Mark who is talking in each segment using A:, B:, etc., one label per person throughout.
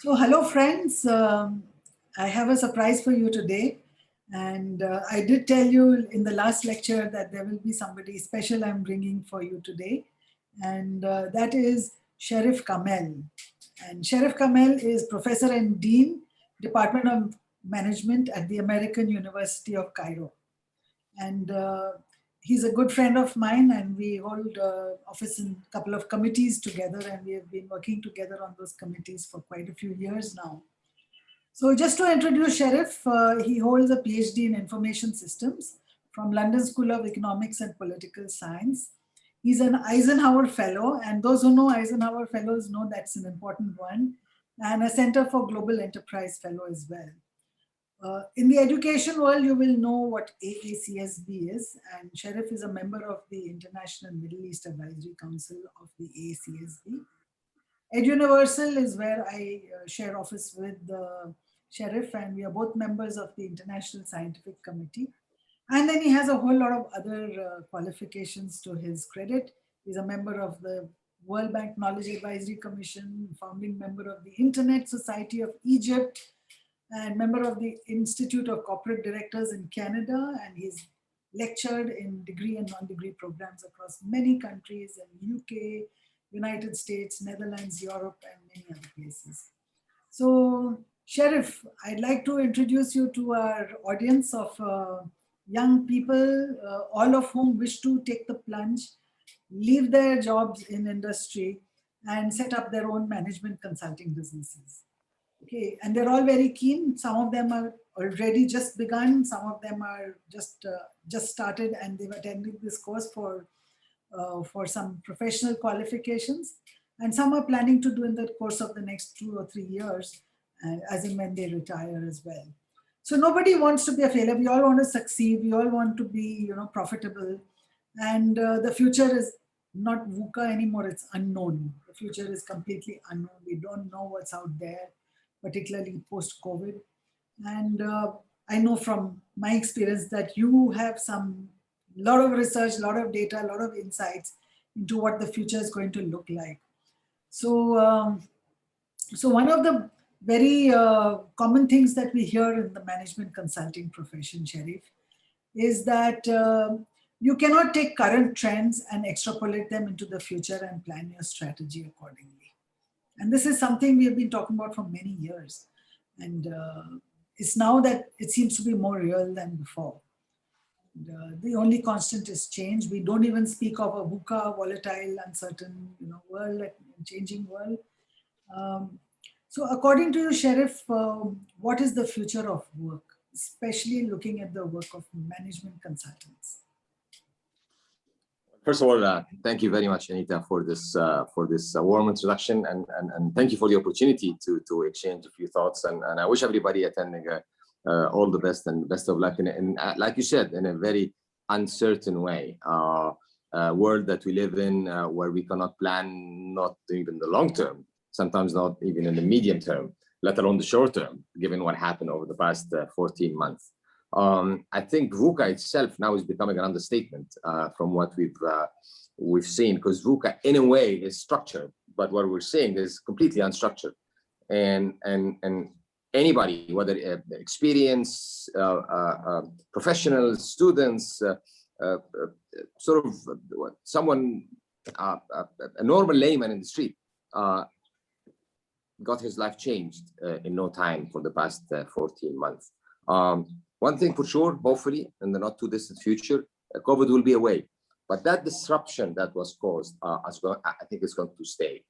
A: So, hello, friends. I have a surprise for you today. And I did tell you in the last lecture that there will be somebody special I'm bringing for you today. And that is Sherif Kamel. And Sherif Kamel is Professor and Dean, Department of Management at the American University of Cairo. And he's a good friend of mine, and we hold office in a couple of committees together, and we have been working together on those committees for quite a few years now. So just to introduce Sherif, he holds a PhD in Information Systems from London School of Economics and Political Science. He's an Eisenhower Fellow, and those who know Eisenhower Fellows know that's an important one, and a Center for Global Enterprise Fellow as well. In the education world, you will know what AACSB is, and Sherif is a member of the International Middle East Advisory Council of the AACSB. Universal is where I share office with Sherif, and we are both members of the International Scientific Committee. And then he has a whole lot of other qualifications to his credit. He's a member of the World Bank Knowledge Advisory Commission, founding member of the Internet Society of Egypt, and member of the Institute of Corporate Directors in Canada. And he's lectured in degree and non-degree programs across many countries in UK, United States, Netherlands, Europe, and many other places. So, Sherif, I'd like to introduce you to our audience of young people, all of whom wish to take the plunge, leave their jobs in industry, and set up their own management consulting businesses. Okay, and they're all very keen. Some of them are already just begun. Some of them are just started, and they've attended this course for some professional qualifications, and some are planning to do in the course of the next 2 or 3 years, as in when they retire as well. So nobody wants to be a failure. We all want to succeed. We all want to be, profitable, and the future is not VUCA anymore. It's unknown. The future is completely unknown. We don't know what's out there, particularly post-COVID. And I know from my experience that you have some lot of research, lot of data, a lot of insights into what the future is going to look like. So, so one of the very common things that we hear in the management consulting profession, Sherif, is that you cannot take current trends and extrapolate them into the future and plan your strategy accordingly. And this is something we have been talking about for many years. And it's now that it seems to be more real than before. The only constant is change. We don't even speak of a VUCA, volatile, uncertain, world, changing world. So according to you, Sherif, what is the future of work, especially looking at the work of management consultants?
B: First of all, thank you very much, Aneeta, for this warm introduction, and thank you for the opportunity to exchange a few thoughts. And I wish everybody attending all the best and best of luck. And like you said, in a very uncertain way, world that we live in, where we cannot plan, not even the long term, sometimes not even in the medium term, let alone the short term, given what happened over the past 14 months. I think VUCA itself now is becoming an understatement from what we've seen, because VUCA in a way is structured, but what we're seeing is completely unstructured. And anybody, whether experienced professionals, students, sort of someone, a normal layman in the street, got his life changed in no time for the past 14 months. One thing for sure, hopefully, in the not too distant future, COVID will be away. But that disruption that was caused, I think is going to stay.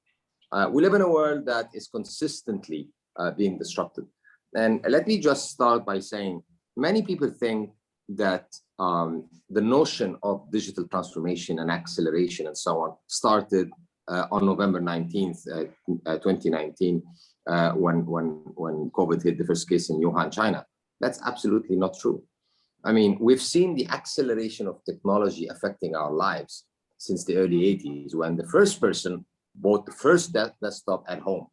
B: We live in a world that is consistently being disrupted. And let me just start by saying, many people think that the notion of digital transformation and acceleration and so on started on November 19th, 2019, when COVID hit the first case in Wuhan, China. That's absolutely not true. I mean, we've seen the acceleration of technology affecting our lives since the early 80s, when the first person bought the first desktop at home.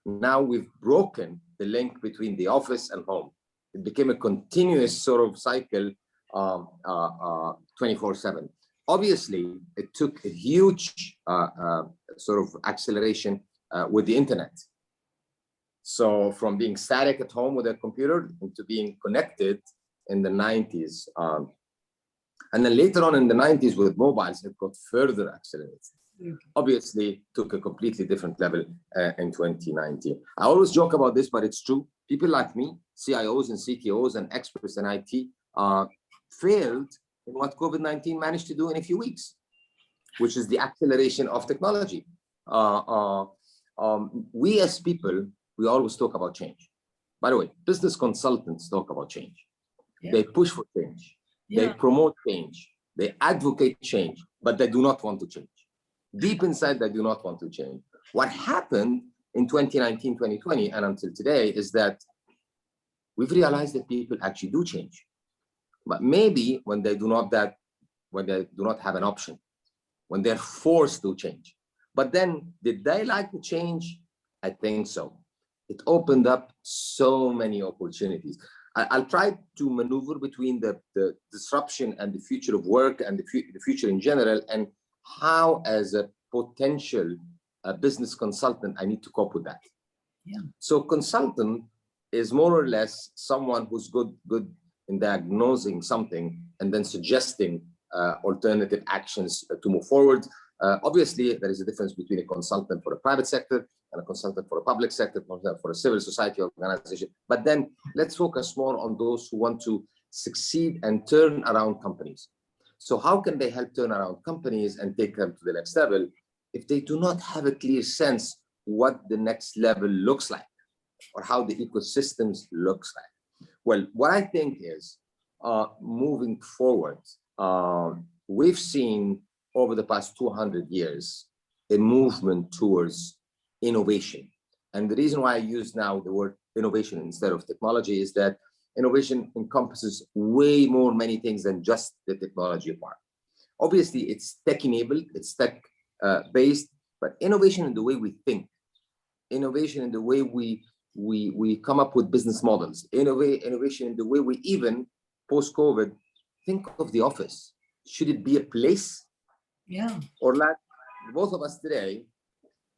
B: Now we've broken the link between the office and home. It became a continuous sort of cycle, 24/7. Obviously, it took a huge sort of acceleration with the internet. So from being static at home with a computer into being connected in the 90s. And then later on in the 90s with mobiles, it got further accelerated. Obviously took a completely different level in 2019. I always joke about this, but it's true. People like me, CIOs and CTOs and experts in IT, failed in what COVID-19 managed to do in a few weeks, which is the acceleration of technology. We as people, we always talk about change. By the way, business consultants talk about change. They push for change. They promote change. They advocate change, but they do not want to change. Deep inside, they do not want to change. What happened in 2019, 2020, and until today is that we've realized that people actually do change. But maybe when they do not have an option, when they're forced to change. But then, did they like the change? I think so. It opened up so many opportunities. I'll try to maneuver between the disruption and the future of work and the future in general, and how, as a potential business consultant, I need to cope with that. So consultant is more or less someone who's good in diagnosing something and then suggesting alternative actions to move forward. Obviously, there is a difference between a consultant for a private sector and a consultant for a public sector, for a civil society organization. But then let's focus more on those who want to succeed and turn around companies. So how can they help turn around companies and take them to the next level if they do not have a clear sense what the next level looks like or how the ecosystems looks like? Well, what I think is moving forward, we've seen over the past 200 years a movement towards innovation. And the reason why I use now the word innovation instead of technology is that innovation encompasses way more many things than just the technology part. Obviously, it's tech-enabled, it's tech-based, but innovation in the way we think, innovation in the way we come up with business models, innovation in the way we even, post-COVID, think of the office. Should it be a place? Or like both of us today,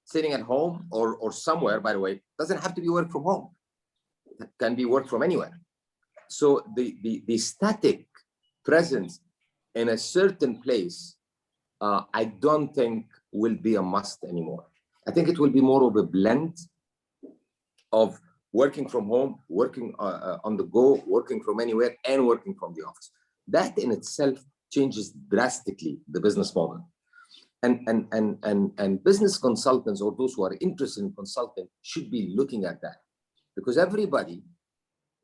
B: sitting at home or somewhere, by the way, doesn't have to be work from home. It can be work from anywhere. So the static presence in a certain place, I don't think will be a must anymore. I think it will be more of a blend of working from home, working on the go, working from anywhere, and working from the office. That in itself changes drastically the business model. And business consultants or those who are interested in consulting should be looking at that, because everybody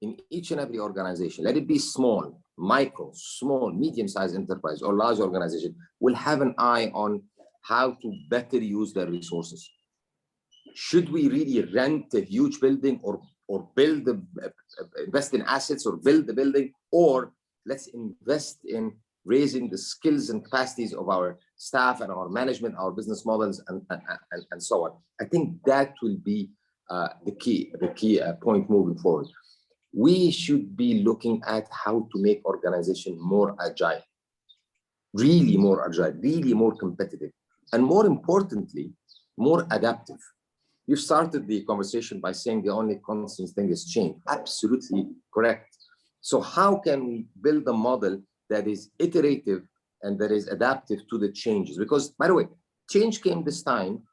B: in each and every organization, let it be small, micro, small, medium-sized enterprise or large organization, will have an eye on how to better use their resources. Should we really rent a huge building or build, invest in assets or build the building, or let's invest in raising the skills and capacities of our staff and our management, our business models, and so on. I think that will be the key point moving forward. We should be looking at how to make organization more agile, really more agile, really more competitive, and more importantly, more adaptive. You started the conversation by saying the only constant thing is change. Absolutely correct. So how can we build a model that is iterative and that is adaptive to the changes? Because, by the way, change came this time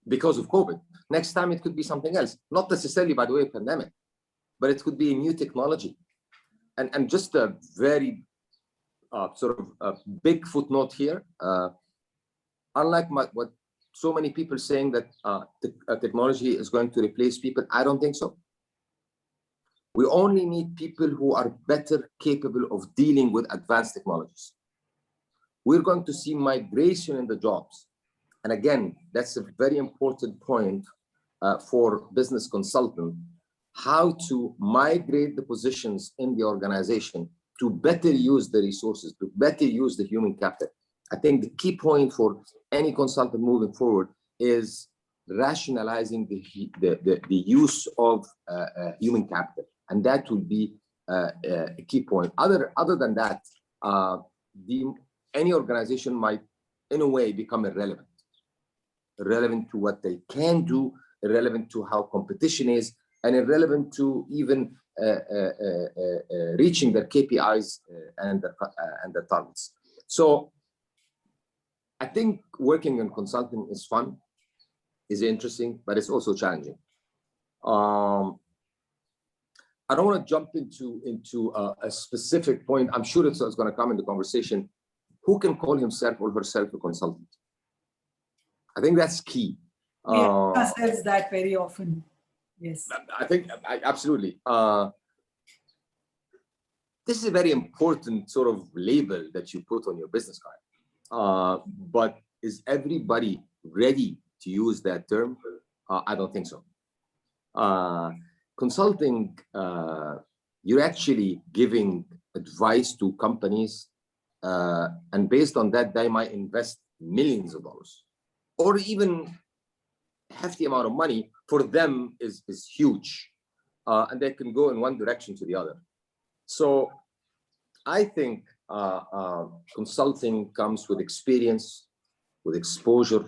B: because of COVID. Next time it could be something else, not necessarily, by the way, a pandemic, but it could be a new technology. And just a very sort of big footnote here, unlike what so many people saying that technology is going to replace people, I don't think so. We only need people who are better capable of dealing with advanced technologies. We're going to see migration in the jobs. And again, that's a very important point for business consultant, how to migrate the positions in the organization to better use the resources, to better use the human capital. I think the key point for any consultant moving forward is rationalizing the use of human capital. And that will be a key point. Other than that, any organization might, in a way, become irrelevant to what they can do irrelevant to how competition is, and irrelevant to even reaching their KPIs and the targets. So I think working in consulting is fun, is interesting, but it's also challenging. I don't want to jump into a specific point. I'm sure it's going to come in the conversation. Who can call himself or herself a consultant? I think that's key.
A: Ourselves that very often. Yes.
B: I think absolutely. This is a very important sort of label that you put on your business card. But is everybody ready to use that term? I don't think so. Consulting, you're actually giving advice to companies, and based on that, they might invest millions of dollars, or even a hefty amount of money. For them is huge, and they can go in one direction to the other. So I think consulting comes with experience, with exposure,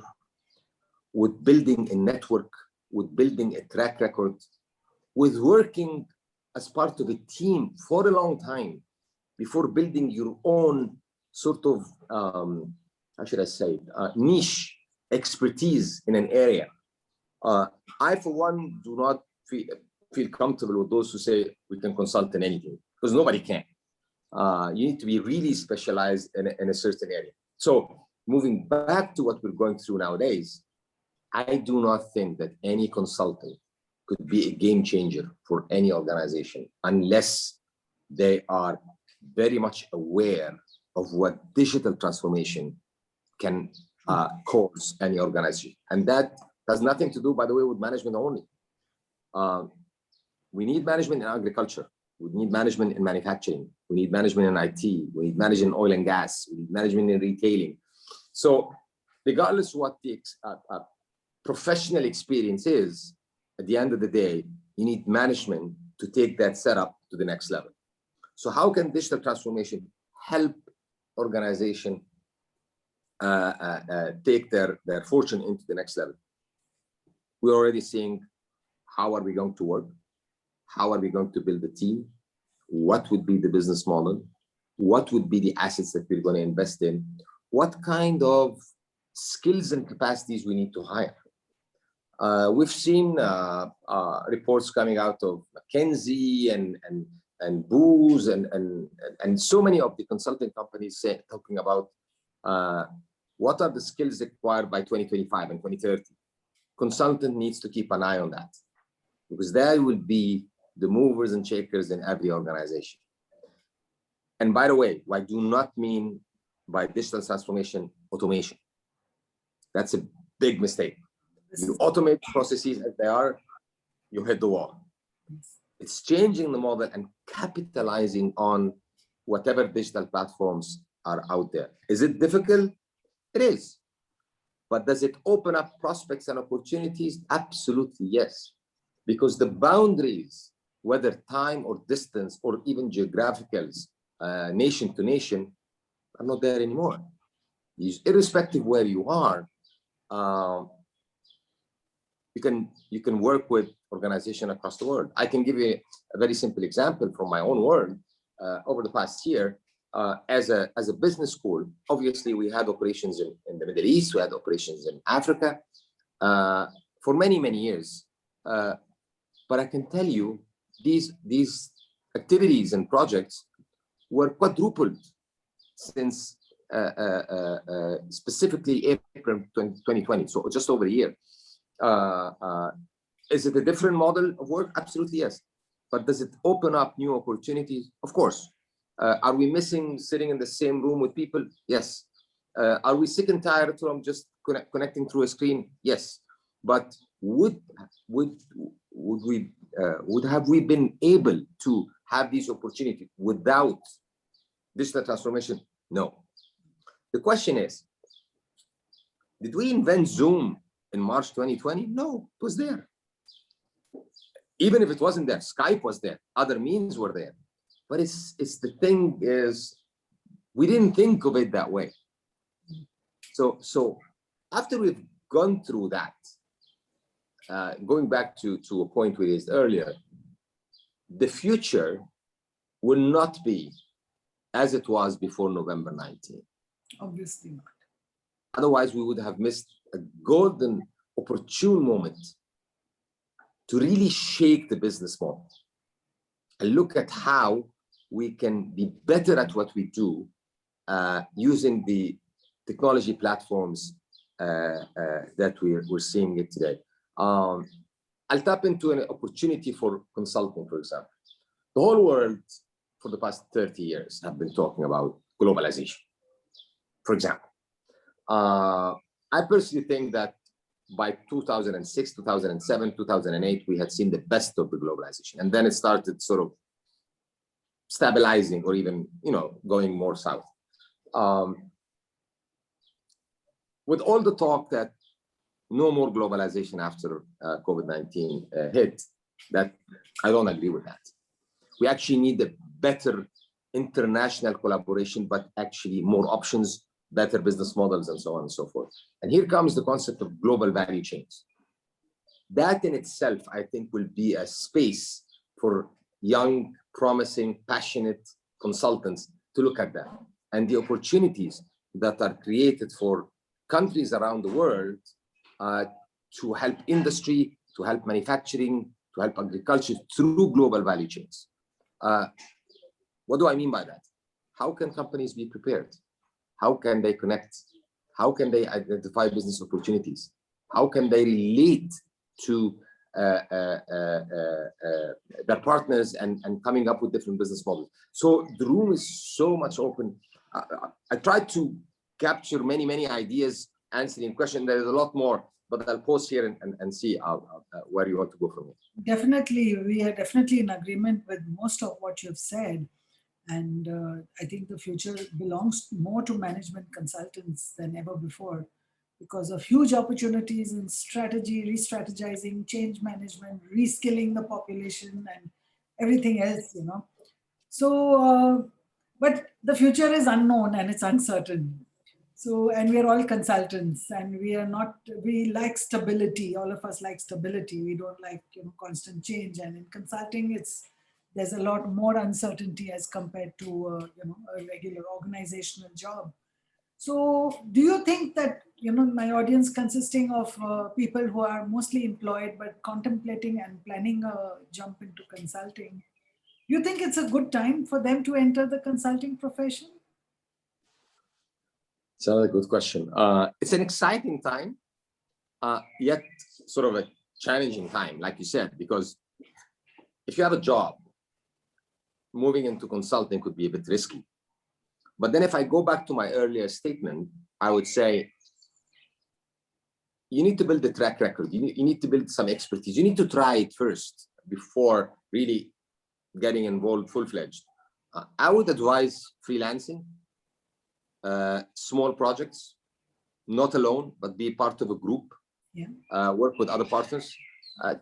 B: with building a network, with building a track record, with working as part of a team for a long time before building your own sort of, how should I say, niche expertise in an area. I, for one, do not feel comfortable with those who say we can consult in anything, because nobody can. You need to be really specialized in a certain area. So moving back to what we're going through nowadays, I do not think that any consultant could be a game changer for any organization unless they are very much aware of what digital transformation can cause any organization. And that has nothing to do, by the way, with management only. We need management in agriculture. We need management in manufacturing. We need management in IT. We need management in oil and gas. We need management in retailing. So regardless what the professional experience is, at the end of the day, you need management to take that setup to the next level. So how can digital transformation help organization take their fortune into the next level? We're already seeing how are we going to work? How are we going to build a team? What would be the business model? What would be the assets that we're going to invest in? What kind of skills and capacities we need to hire? We've seen reports coming out of McKinsey and Booz and so many of the consulting companies talking about what are the skills required by 2025 and 2030. Consultant needs to keep an eye on that, because they will be the movers and shakers in every organization. And by the way, I do not mean by digital transformation automation. That's a big mistake. You automate processes as they are, you hit the wall. It's changing the model and capitalizing on whatever digital platforms are out there. Is it difficult? It is. But does it open up prospects and opportunities? Absolutely, yes. Because the boundaries, whether time or distance or even geographicals, nation to nation, are not there anymore. Irrespective where you are, you can work with organizations across the world. I can give you a very simple example from my own world. Over the past year, as a business school, obviously we had operations in the Middle East, we had operations in Africa for many years. But I can tell you, these activities and projects were quadrupled since specifically April 2020, so just over a year. Is it a different model of work? Absolutely, yes. But does it open up new opportunities? Of course. Are we missing sitting in the same room with people? Yes. Are we sick and tired from just connecting through a screen? Yes. But would have we been able to have these opportunities without digital transformation? No. The question is, did we invent Zoom in March 2020? No, it was there. Even if it wasn't there, Skype was there, other means were there. But it's the thing is, we didn't think of it that way. So after we've gone through that, going back to a point we raised earlier, the future will not be as it was before November 19.
A: Obviously not.
B: Otherwise, we would have missed a golden, opportune moment to really shake the business model and look at how we can be better at what we do using the technology platforms that we're seeing it today. I'll tap into an opportunity for consulting, for example. The whole world for the past 30 years have been talking about globalization, for example. I personally think that by 2006, 2007, 2008, we had seen the best of the globalization. And then it started sort of stabilizing or even, going more south. With all the talk that no more globalization after COVID-19 hit, that I don't agree with that. We actually need a better international collaboration, but actually more options, better business models, and so on and so forth. And here comes the concept of global value chains. That in itself, I think, will be a space for young, promising, passionate consultants to look at that. And the opportunities that are created for countries around the world to help industry, to help manufacturing, to help agriculture through global value chains. What do I mean by that? How can companies be prepared? How can they connect? How can they identify business opportunities? How can they relate to their partners and coming up with different business models? So the room is so much open. I tried to capture many ideas, answering questions. There is a lot more, but I'll pause here and see where you want to go from here.
A: Definitely, we are definitely in agreement with most of what you've said. And I think the future belongs more to management consultants than ever before because of huge opportunities in strategy, re-strategizing, change management, reskilling the population and everything else, So, but the future is unknown and it's uncertain. So, and we are all consultants and we like stability. All of us like stability. We don't like, constant change. And in consulting, there's a lot more uncertainty as compared to, a regular organizational job. So do you think that, my audience consisting of people who are mostly employed but contemplating and planning a jump into consulting, do you think it's a good time for them to enter the consulting profession?
B: It's another good question. It's an exciting time, yet sort of a challenging time, like you said, because if you have a job, moving into consulting could be a bit risky. But then if I go back to my earlier statement, I would say, you need to build a track record. You need to build some expertise. You need to try it first before really getting involved full-fledged. I would advise freelancing, small projects, not alone, but be part of a group, work with other partners,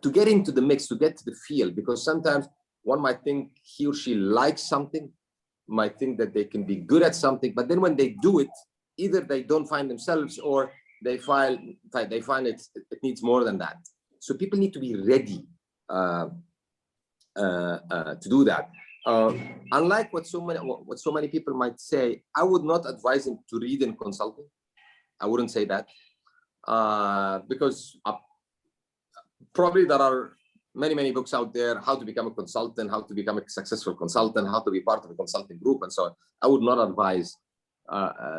B: to get into the mix, to get to the feel, because sometimes one might think he or she likes something, might think that they can be good at something, but then when they do it, either they don't find themselves or they find it needs more than that. So people need to be ready to do that. Unlike what so many people might say, I would not advise them to read in consulting. I wouldn't say that because probably there are many books out there, how to become a consultant, how to become a successful consultant, how to be part of a consulting group, and so on. I would not advise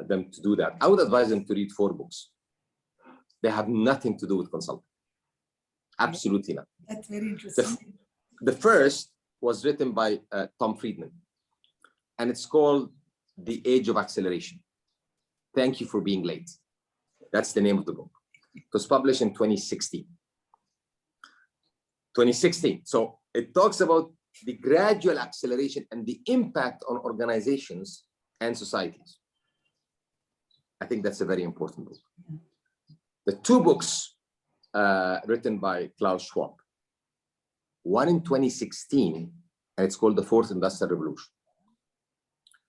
B: them to do that. I would advise them to read 4 books. They have nothing to do with consulting. Absolutely not.
A: That's very interesting.
B: The first was written by Tom Friedman, and it's called The Age of Acceleration. Thank you for being late. That's the name of the book. It was published in 2016. So it talks about the gradual acceleration and the impact on organizations and societies. I think that's a very important book. The 2 books written by Klaus Schwab, one in 2016, and it's called The Fourth Industrial Revolution.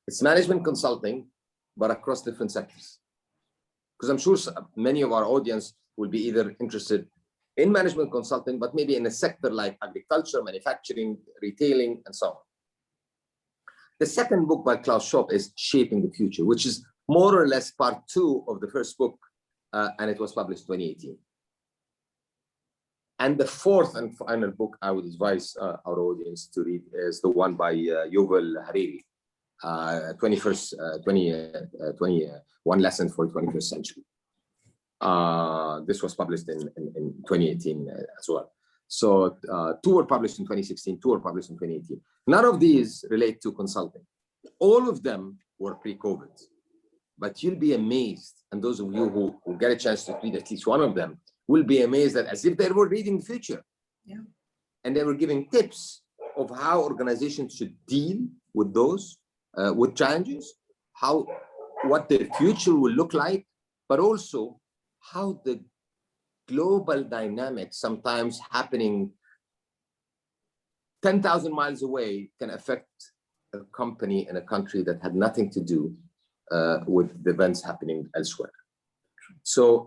B: It's management consulting, but across different sectors. Because I'm sure many of our audience will be either interested in management consulting, but maybe in a sector like agriculture, manufacturing, retailing, and so on. The second book by Klaus Schwab is Shaping the Future, which is more or less part 2 of the first book, and it was published 2018. And the fourth and final book I would advise our audience to read is the one by Yuval Harari, 21 Lessons for the 21st Century. This was published in 2018 as well. So 2 were published in 2016, 2 were published in 2018. None of these relate to consulting. All of them were pre-COVID. But you'll be amazed, and those of you who get a chance to read at least one of them will be amazed that as if they were reading the future.
A: Yeah.
B: And they were giving tips of how organizations should deal with those, with challenges, what their future will look like, but also how the global dynamics sometimes happening 10,000 miles away can affect a company in a country that had nothing to do with the events happening elsewhere. So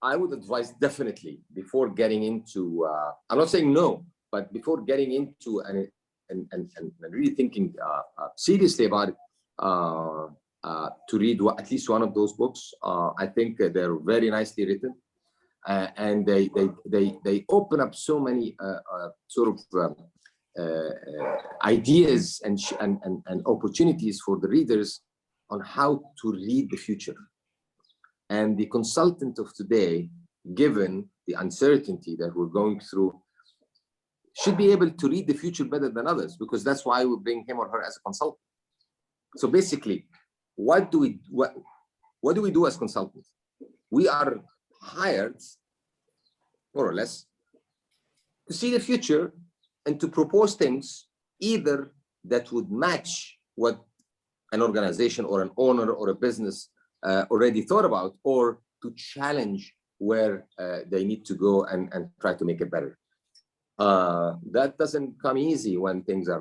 B: I would advise definitely before getting into, I'm not saying no, but before getting into and really thinking seriously about it, to read at least one of those books. I think they're very nicely written, and they open up so many ideas and opportunities for the readers on how to read the future. And the consultant of today, given the uncertainty that we're going through, should be able to read the future better than others, because that's why we bring him or her as a consultant. So basically, what do we do as consultants? We are hired, more or less, to see the future and to propose things either that would match what an organization or an owner or a business already thought about, or to challenge where they need to go and try to make it better. That doesn't come easy when things are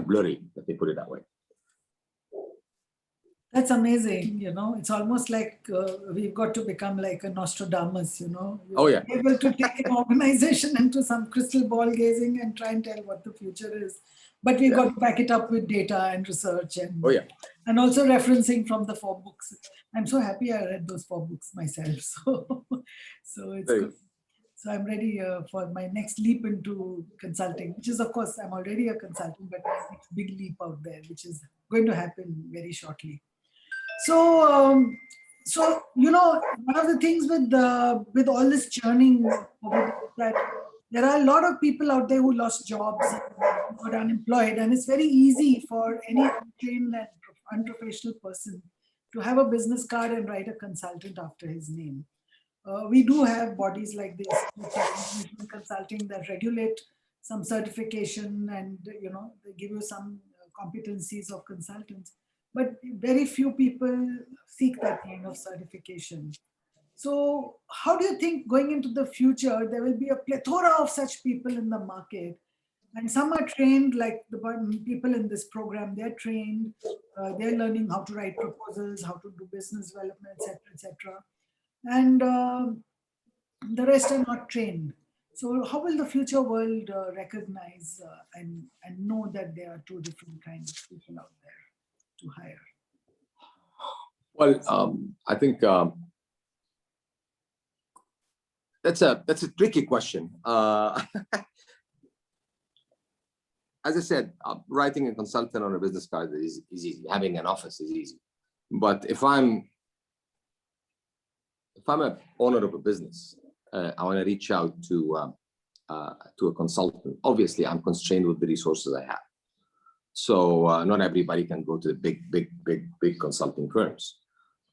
B: blurry, let me put it that way.
A: That's amazing. It's almost like we've got to become like a Nostradamus,
B: Oh, yeah.
A: Able to take an organization into some crystal ball gazing and try and tell what the future is. But we've got to back it up with data and research and, and also referencing from the 4 books. I'm so happy I read those 4 books myself. So it's good. So I'm ready for my next leap into consulting, which is, of course, I'm already a consultant, but my next big leap out there, which is going to happen very shortly. So, one of the things with all this churning that there are a lot of people out there who lost jobs and got unemployed, and it's very easy for any untrained and unprofessional person to have a business card and write a consultant after his name. We do have bodies like this, consulting, that regulate some certification and they give you some competencies of consultants. But very few people seek that kind of certification. So how do you think going into the future, there will be a plethora of such people in the market? And some are trained, like the people in this program, they're trained, they're learning how to write proposals, how to do business development, etc. And the rest are not trained. So how will the future world recognize and know that there are 2 different kinds of people out there to hire?
B: Well, I think that's a tricky question. As I said, writing a consultant on a business card is easy. Having an office is easy. But if I'm an owner of a business, I want to reach out to a consultant. Obviously, I'm constrained with the resources I have. So not everybody can go to the big consulting firms.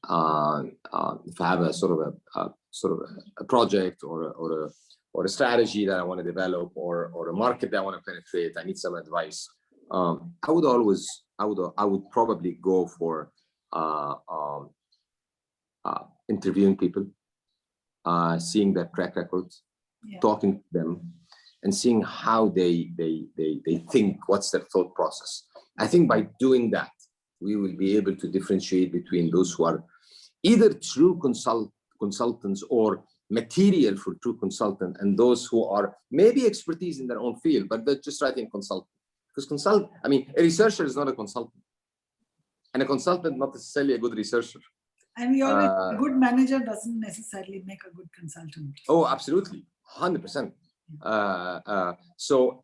B: If I have a sort of a project or a strategy that I want to develop or a market that I want to penetrate, I need some advice. I would probably go for interviewing people, seeing their track records, talking to them, and seeing how they think, what's their thought process. I think by doing that, we will be able to differentiate between those who are either true consultants or material for true consultant, and those who are maybe expertise in their own field, but they're just writing consultant. Because a researcher is not a consultant, and a consultant not necessarily a good researcher.
A: And a good manager doesn't necessarily make a good consultant.
B: Oh, absolutely, 100%. So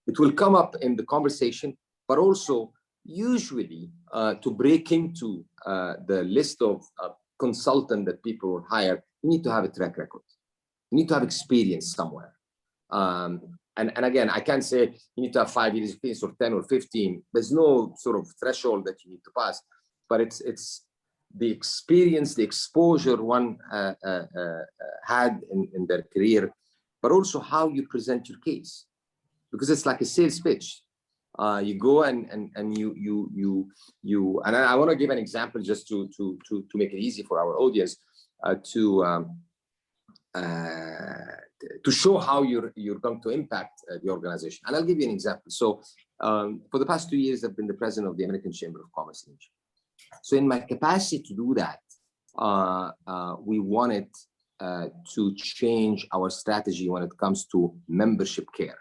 B: it will come up in the conversation, but also usually to break into the list of consultant that people will hire, you need to have a track record. You need to have experience somewhere. And again, I can't say you need to have 5 years experience or 10 or 15. There's no sort of threshold that you need to pass, but it's the experience, the exposure one had in their career, but also how you present your case, because it's like a sales pitch. You go and you and I want to give an example just to make it easy for our audience to show how you're going to impact the organization. And I'll give you an example. So for the past 2 years, I've been the president of the American Chamber of Commerce in Egypt. So in my capacity to do that, we wanted to change our strategy when it comes to membership care.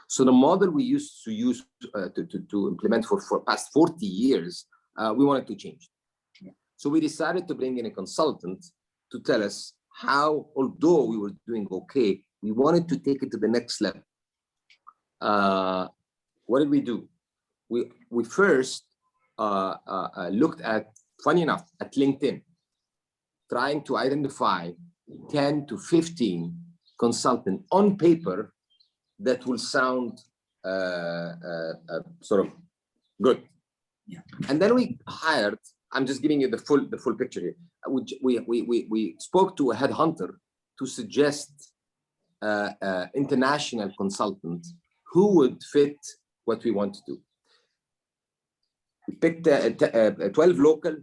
B: So the model we used to use to implement for past 40 years, we wanted to change. So we decided to bring in a consultant to tell us how, although we were doing okay, we wanted to take it to the next level. What did we do? We first looked at, funny enough, at LinkedIn, trying to identify 10 to 15 consultants on paper that will sound sort of good.
A: Yeah.
B: And then we hired, I'm just giving you the full picture here. We spoke to a headhunter to suggest international consultant who would fit what we want to do. We picked 12 local,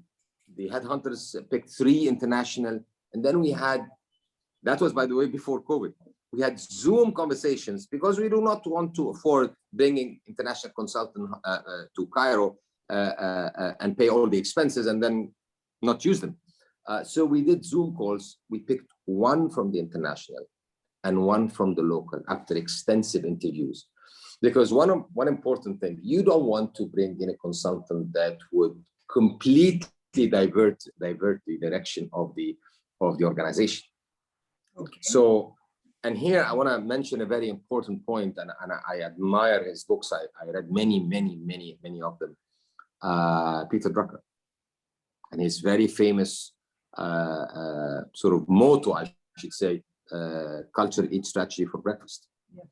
B: the headhunters picked 3 international, and then we had, that was by the way before COVID, we had Zoom conversations because we do not want to afford bringing international consultant to Cairo and pay all the expenses and then not use them. So we did Zoom calls. We picked 1 from the international and 1 from the local after extensive interviews. Because one important thing, you don't want to bring in a consultant that would completely divert the direction of the organization.
A: Okay.
B: So, and here I want to mention a very important point, and I admire his books. I read many of them. Peter Drucker, and his very famous sort of motto, I should say, culture eats strategy for breakfast.
A: Yeah.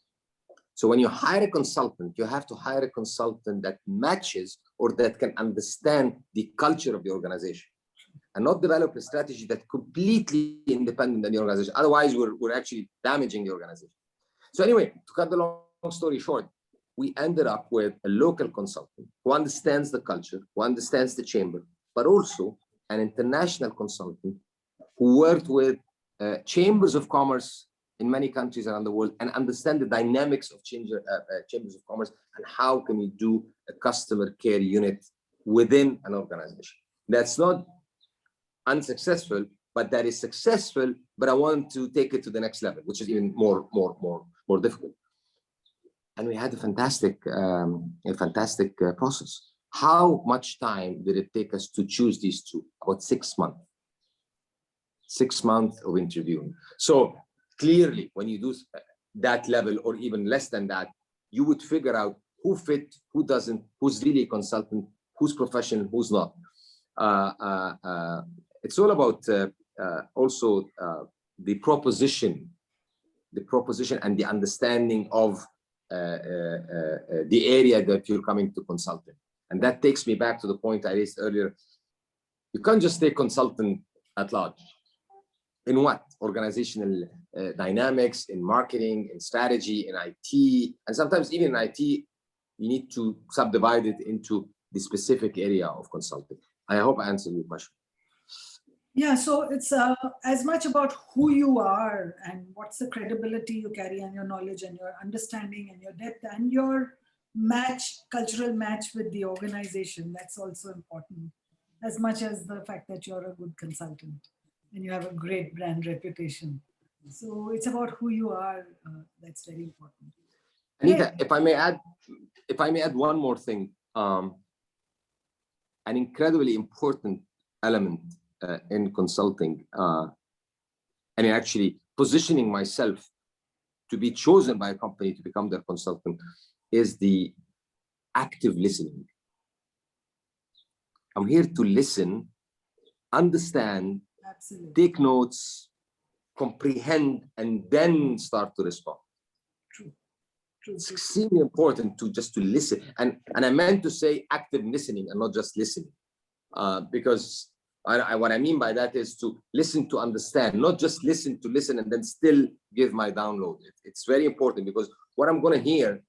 B: So when you hire a consultant, you have to hire a consultant that matches or that can understand the culture of the organization and not develop a strategy that's completely independent of the organization. Otherwise, we're actually damaging the organization. So anyway, to cut the long story short, we ended up with a local consultant who understands the culture, who understands the chamber, but also an international consultant who worked with chambers of commerce in many countries around the world and understand the dynamics of chambers of commerce and how can we do a customer care unit within an organization. That's not unsuccessful, but that is successful, but I want to take it to the next level, which is even more difficult. And we had a fantastic process. How much time did it take us to choose these 2? About 6 months. 6 months of interviewing. So clearly, when you do that level or even less than that, you would figure out who fit, who doesn't, who's really a consultant, who's professional, who's not. It's all about also the proposition and the understanding of the area that you're coming to consult in. And that takes me back to the point I raised earlier. You can't just take consultant at large. In what? Organizational dynamics, in marketing, in strategy, in IT, and sometimes even in IT, you need to subdivide it into the specific area of consulting. I hope I answered your question.
A: Yeah, so it's as much about who you are and what's the credibility you carry and your knowledge and your understanding and your depth and your cultural match with the organization. That's also important. as much as the fact that you're a good consultant and you have a great brand reputation. So it's about who you are. That's very important.
B: Aneeta, if I may add one more thing, an incredibly important element in consulting, and in actually positioning myself to be chosen by a company to become their consultant, is the active listening. I'm here to listen, understand,
A: Absolutely.
B: take notes, comprehend, and then start to respond.
A: True.
B: It's extremely important to just to listen. And I meant to say active listening and not just listening. Because what I mean by that is to listen to understand, not just listen to listen and then still give my download. It's very important because what I'm going to hear,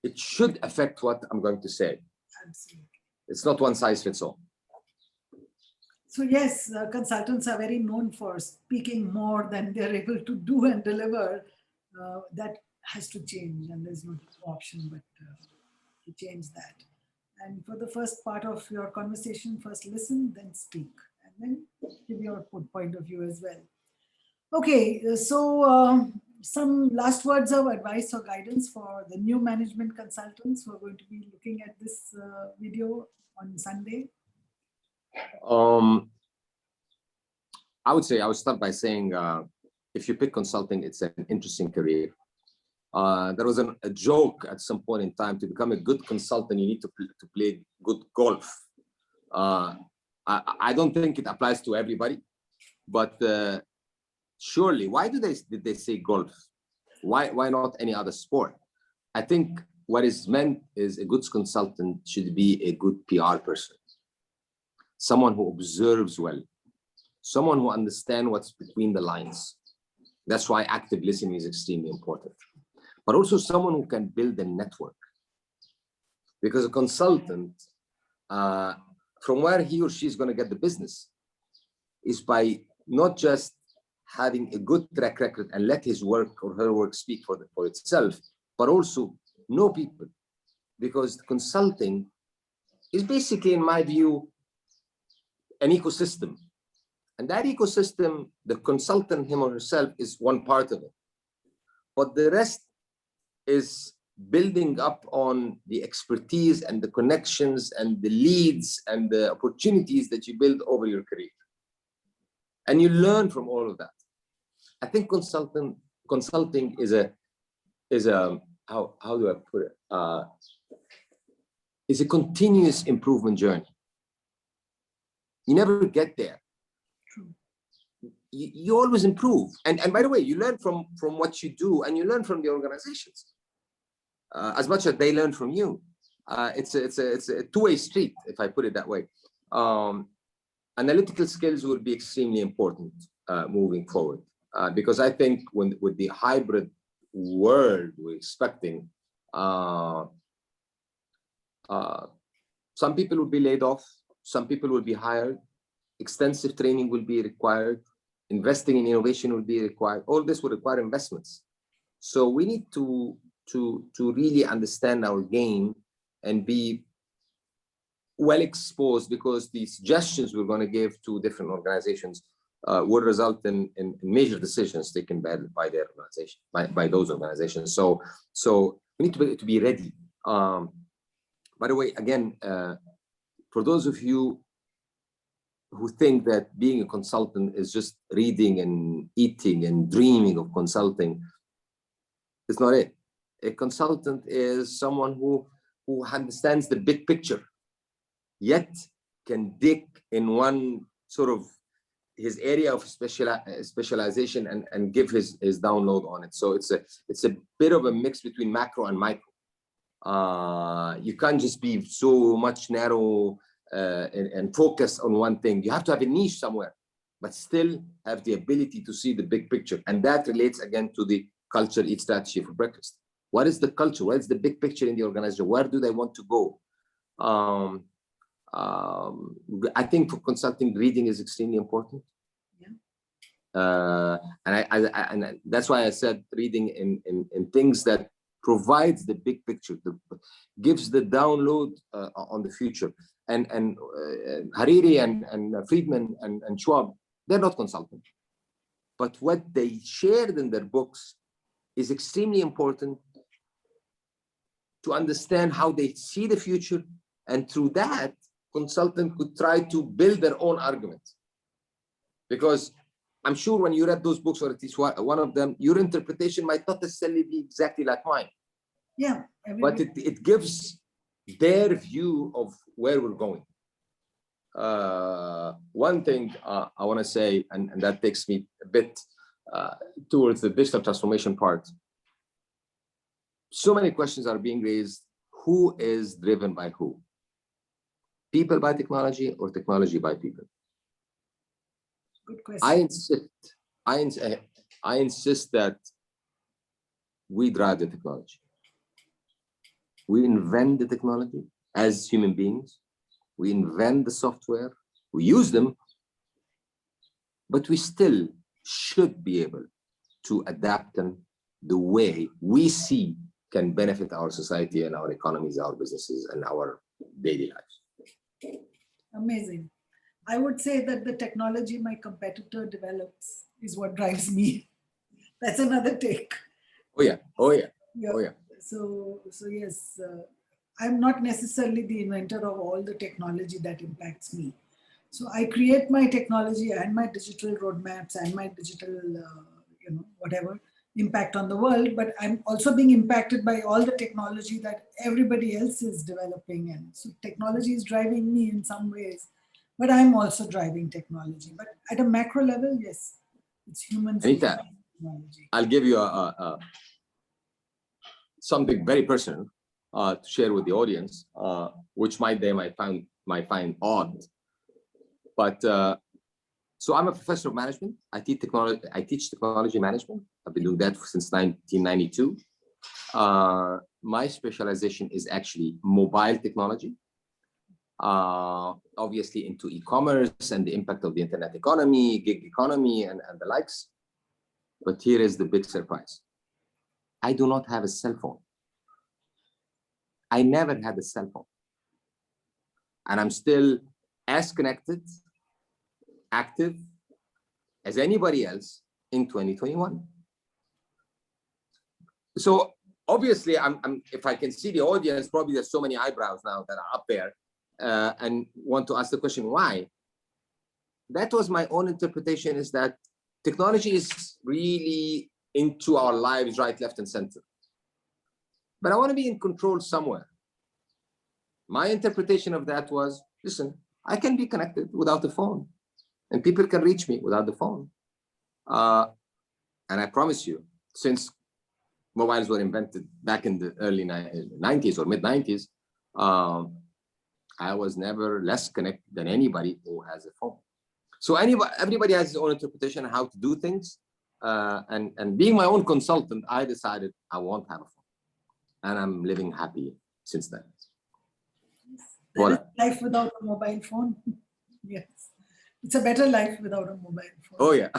B: it should affect what I'm going to say.
A: Absolutely.
B: It's not one size fits all.
A: So yes, consultants are very known for speaking more than they're able to do and deliver. That has to change, and there's no option but to change that. And for the first part of your conversation, first listen, then speak, and then give your point of view as well. Okay, so some last words of advice or guidance for the new management consultants who are going to be looking at this video on Sunday.
B: I would start by saying, if you pick consulting, it's an interesting career. There was a joke at some point in time: to become a good consultant, you need to play good golf. I don't think it applies to everybody, but surely, why did they say golf? Why not any other sport? I think what is meant is a good consultant should be a good PR person, someone who observes well, someone who understands what's between the lines. That's why active listening is extremely important. But also someone who can build a network. Because a consultant, from where he or she is going to get the business is by not just having a good track record and let his work or her work speak for itself, but also know people. Because consulting is basically, in my view, an ecosystem. And that ecosystem, the consultant, him or herself, is one part of it. But the rest is building up on the expertise and the connections and the leads and the opportunities that you build over your career. And you learn from all of that. I think consulting is a how do I put it? Is a continuous improvement journey. You never get there. You always improve. And by the way, you learn from what you do, and you learn from the organizations as much as they learn from you. It's a two-way street, if I put it that way. Analytical skills will be extremely important moving forward, because I think with the hybrid world we're expecting, some people will be laid off, some people will be hired, extensive training will be required, investing in innovation will be required. All this will require investments. So we need to really understand our game and be well exposed, because the suggestions we're going to give to different organizations will result in major decisions taken by their organization, by those organizations. So we need to be ready. By the way, again, for those of you who think that being a consultant is just reading and eating and dreaming of consulting, it's not it. A consultant is someone who understands the big picture, yet can dig in one sort of his area of specialization and give his download on it. So it's a bit of a mix between macro and micro. You can't just be so much narrow and focus on one thing. You have to have a niche somewhere, but still have the ability to see the big picture. And that relates again to the culture, eat strategy for breakfast. What is the culture? What is the big picture in the organization? Where do they want to go? I think for consulting, reading is extremely important. Yeah. And that's why I said reading in things that provides the big picture, gives the download on the future. Hariri and Friedman and Schwab, they're not consultants. But what they shared in their books is extremely important to understand how they see the future. And through that, consultant could try to build their own arguments. Because I'm sure when you read those books, or at least one of them, your interpretation might not necessarily be exactly like mine.
A: Yeah.
B: But it gives their view of where we're going. One thing I want to say, and that takes me a bit towards the digital transformation part. So many questions are being raised. Who is driven by who? People by technology or technology by people?
A: Good question.
B: I insist that we drive the technology. We invent the technology as human beings. We invent the software. We use them, but we still should be able to adapt them the way we see can benefit our society and our economies, our businesses, and our daily lives.
A: Amazing. I would say that the technology my competitor develops is what drives me. That's another take.
B: Oh yeah. Oh yeah.
A: Yeah.
B: Oh yeah.
A: So yes, I'm not necessarily the inventor of all the technology that impacts me. So I create my technology and my digital roadmaps and my digital, whatever impact on the world, but I'm also being impacted by all the technology that everybody else is developing. And so technology is driving me in some ways, but I'm also driving technology. But at a macro level, yes, it's humans.
B: Aneeta, I'll give you something very personal to share with the audience, which they might find odd. But so I'm a professor of management. I teach technology management. I've been doing that since 1992. My specialization is actually mobile technology, obviously into e-commerce and the impact of the internet economy, gig economy, and the likes. But here is the big surprise. I do not have a cell phone. I never had a cell phone. And I'm still as connected, active as anybody else in 2021. So obviously, if I can see the audience, probably there's so many eyebrows now that are up there and want to ask the question, why? That was my own interpretation, is that technology is really into our lives, right, left, and center. But I want to be in control somewhere. My interpretation of that was, listen, I can be connected without the phone, and people can reach me without the phone. And I promise you, since mobiles were invented back in the early 90s or mid 90s, I was never less connected than anybody who has a phone. So everybody has his own interpretation of how to do things. And being my own consultant, I decided I won't have a phone. And I'm living happy since then.
A: That is life without a mobile phone. Yes. It's a better life without a mobile phone.
B: Oh, yeah.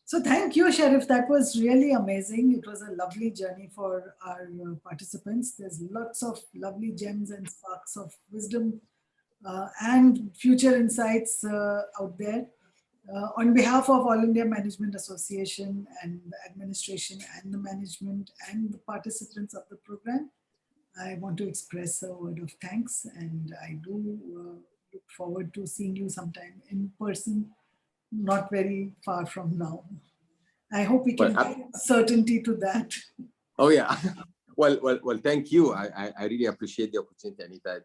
A: So thank you, Sherif. That was really amazing. It was a lovely journey for our participants. There's lots of lovely gems and sparks of wisdom and future insights out there. On behalf of All India Management Association and the administration and the management and the participants of the program, I want to express a word of thanks, and I do look forward to seeing you sometime in person, not very far from now. I hope we can give certainty to that.
B: Oh yeah. Well, thank you. I really appreciate the opportunity, Aneeta.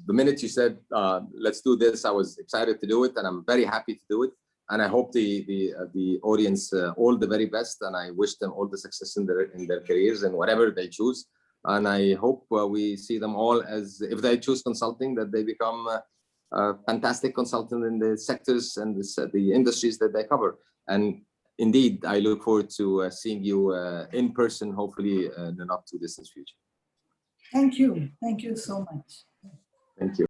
B: The minute you said let's do this, I was excited to do it, and I'm very happy to do it. And I hope the audience all the very best, and I wish them all the success in their careers and whatever they choose. And I hope we see them all as, if they choose consulting, that they become a fantastic consultant in the sectors and the industries that they cover. And indeed, I look forward to seeing you in person, hopefully in the not too distant future.
A: Thank you. Thank you so much.
B: Thank you.